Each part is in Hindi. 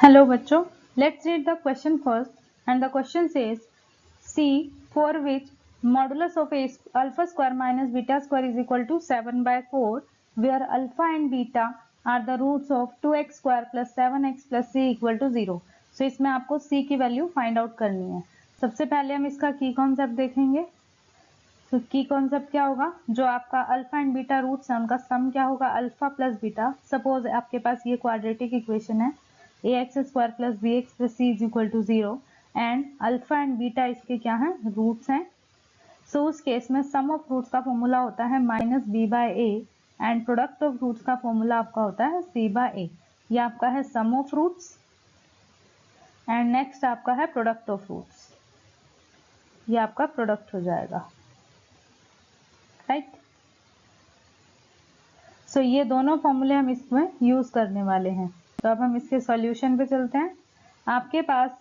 Hello बच्चों, let's read the question first and the question says C for which modulus of alpha square minus beta square is equal to 7/4 where alpha and beta are the roots of 2x square plus 7x plus c equal to 0. So इसमें आपको c की वैल्यू फाइंड आउट करनी है। सबसे पहले हम इसका की कॉन्सेप्ट देखेंगे। तो की कॉन्सेप्ट क्या होगा, जो आपका अल्फा एंड बीटा रूट्स है उनका सम क्या होगा, अल्फा प्लस बीटा। सपोज आपके पास ये क्वाड्रेटिक इक्वेशन है ax square plus bx plus c is equal to 0 and alpha and beta इसके क्या है, रूट्स हैं। सो उस केस में सम ऑफ रूट्स का फॉर्मूला होता है minus B by A and product of roots का फॉर्मूला आपका होता है सी बाय ए। ये आपका है sum of roots and next आपका है प्रोडक्ट ऑफ रूट्स। ये आपका प्रोडक्ट हो जाएगा, राइट। सो ये दोनों फॉर्मूले हम इसमें यूज करने वाले हैं। तो अब हम इसके सॉल्यूशन पे चलते हैं। आपके पास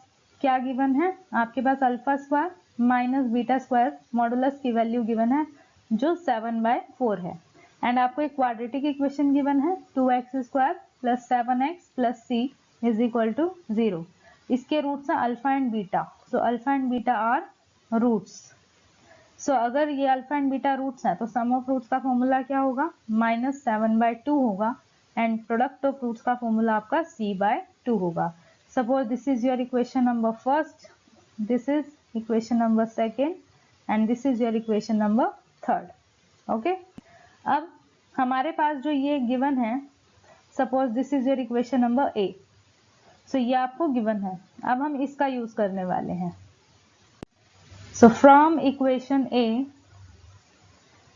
क्या गिवन है, आपके पास alpha square minus beta square modulus की वैल्यू गिवन है जो 7/4 है एंड आपको एक क्वाड्रेटिक इक्वेशन गिवन है 2x square plus 7x plus c is equal to 0। इसके रूट्स हैं alpha and beta. So alpha and beta are roots. So अगर ये अल्फा एंड बीटा रूट्स हैं तो सम ऑफ रूट्स का फॉर्मूला क्या होगा, माइनस 7/2 होगा एंड प्रोडक्ट ऑफ रूट्स का फॉर्मूला आपका c/2 होगा। Suppose this is your equation number first, this is equation number second and this is your equation number third. Okay, अब हमारे पास जो ये गिवन है, suppose this is your equation number A. So ये आपको गिवन है, अब हम इसका यूज करने वाले हैं। सो फ्रॉम इक्वेशन ए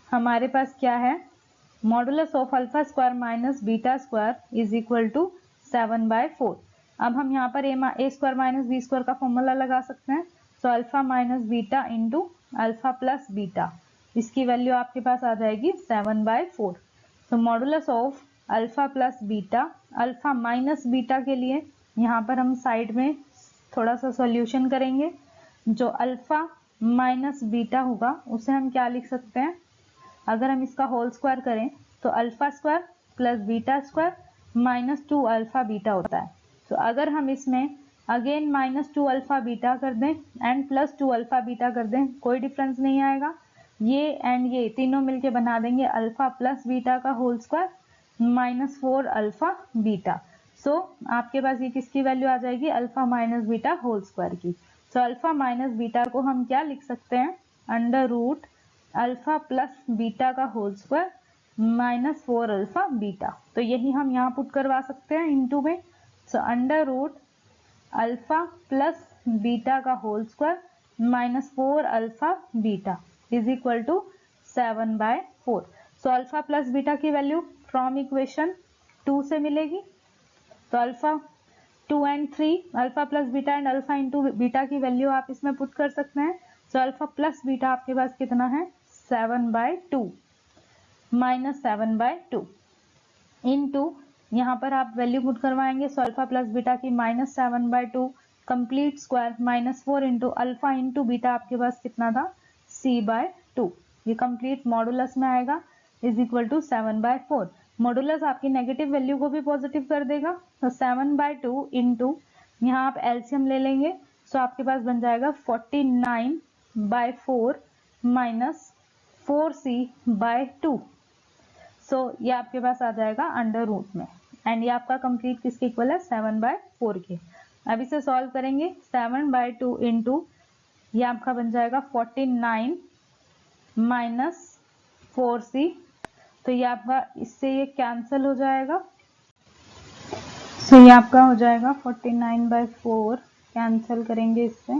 हमारे पास क्या है, modulus of alpha square minus beta square is equal to 7/4। अब हम यहाँ पर A square minus B square का फॉर्मूला लगा सकते हैं। So alpha minus beta into alpha plus beta, इसकी वैल्यू आपके पास आ जाएगी 7/4। So modulus of alpha plus beta, alpha minus beta के लिए यहाँ पर हम साइड में थोड़ा सा सॉल्यूशन करेंगे। जो अल्फा माइनस बीटा होगा उसे हम क्या लिख सकते हैं, अगर हम इसका होल स्क्वायर करें तो alpha square plus beta square minus 2 alpha beta होता है। तो अगर हम इसमें अगेन माइनस 2 अल्फा बीटा कर दें एंड प्लस 2 अल्फा बीटा कर दें, कोई डिफरेंस नहीं आएगा। ये एंड ये तीनों मिलके बना देंगे अल्फा प्लस बीटा का whole square minus 4 alpha beta. So आपके पास ये किसकी वैल्यू आ जाएगी, alpha minus beta whole square की। सो अल्फा माइनस बीटा को हम क्या लिख सकते हैं, under root alpha plus beta का whole square minus 4 alpha beta. तो यही हम यहाँ पुट करवा सकते हैं इनटू में। So under root alpha plus beta का whole square minus 4 alpha beta is equal to 7/4। So alpha plus beta की वैल्यू फ्रॉम इक्वेशन 2 से मिलेगी। तो alpha 2 and 3, alpha plus beta and alpha into beta की वैल्यू आप इसमें पुट कर सकते हैं। सो अल्फा प्लस बीटा आपके पास कितना है, 7/2 माइनस 7/2 इंटू यहाँ पर आप वैल्यू पुट करवाएंगे। सो अल्फा प्लस बीटा की minus 7/2 complete square minus 4 into alpha into beta आपके पास कितना था, c/2। ये कंप्लीट मॉडुलस में आएगा इज इक्वल टू 7/4। मॉडुलस आपकी नेगेटिव वैल्यू को भी पॉजिटिव कर देगा। तो 7/2 इंटू यहाँ आप एलसीएम ले लेंगे। सो आपके पास बन जाएगा 49/4 माइनस 4c/2। सो ये आपके पास आ जाएगा अंडर रूट में एंड ये आपका कंप्लीट किसके इक्वल है, 7/4 के। अब इसे सॉल्व करेंगे, 7/2 इंटू ये आपका बन जाएगा 49 माइनस 4c। तो ये आपका इससे ये कैंसिल हो जाएगा। सो ये आपका हो जाएगा 49/4, कैंसिल करेंगे इससे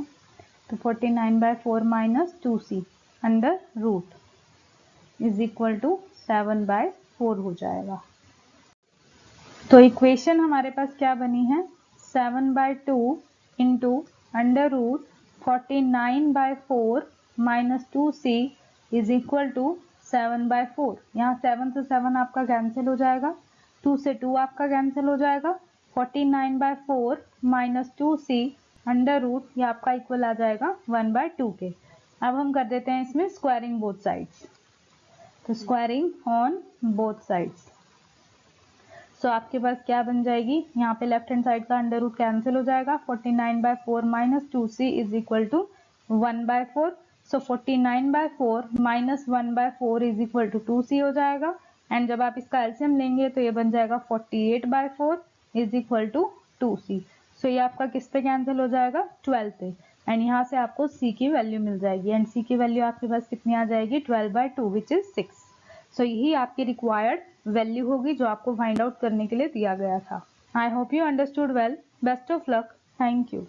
तो 49/4 minus 2c under root is equal to 7/4 हो जाएगा। तो इक्वेशन हमारे पास क्या बनी है, 7/2 into under root 49/4 minus 2c is equal to 7/4। यहाँ 7 से 7 आपका कैंसिल हो जाएगा, 2 से 2 आपका कैंसिल हो जाएगा। 49/4 माइनस 2c अंडर रूट ये आपका इक्वल आ जाएगा 1/2 के। अब हम कर देते हैं इसमें स्क्वायरिंग बोथ साइड्स। तो squaring on both sides. So आपके पास क्या बन जाएगी, यहाँ पे लेफ्ट हैंड साइड का अंडर रूट कैंसिल हो जाएगा, 49/4 minus 2c is equal to 1/4। So 49/4 minus 1/4 is equal to 2c हो जाएगा। एंड जब आप इसका एलसीएम लेंगे तो ये बन जाएगा 48/4 इज इक्वल टू 2c। सो ये आपका किस पे कैंसिल हो जाएगा, 12 पे। एंड यहाँ से आपको c की वैल्यू मिल जाएगी, एंड c की वैल्यू आपके पास कितनी आ जाएगी, 12/2 विच इज 6। सो यही आपकी रिक्वायर्ड वैल्यू होगी जो आपको फाइंड आउट करने के लिए दिया गया था। I hope you understood well. Best of luck. Thank you.